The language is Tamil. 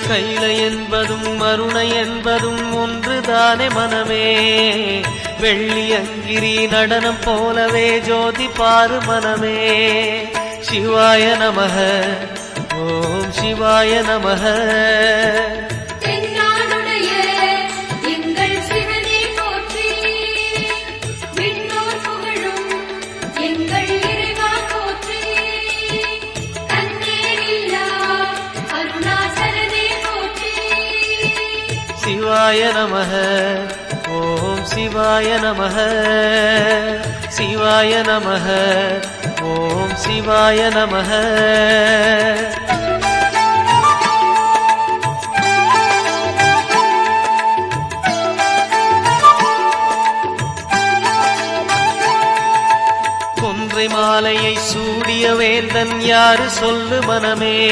கைலை என்பதும் மருணை என்பதும் ஒன்றுதானே மனமே. வெள்ளி அங்கிரி நடனம் போலவே ஜோதி பாரு மனமே. சிவாய நமக ஓம் சிவாய நமக. சிவாய நமக ஓம் சிவாய நமக. சிவாய நமக ஓம் சிவாய நமக. கொன்றை மாலையை சூடிய வேந்தன் யாரு சொல்லு மனமே.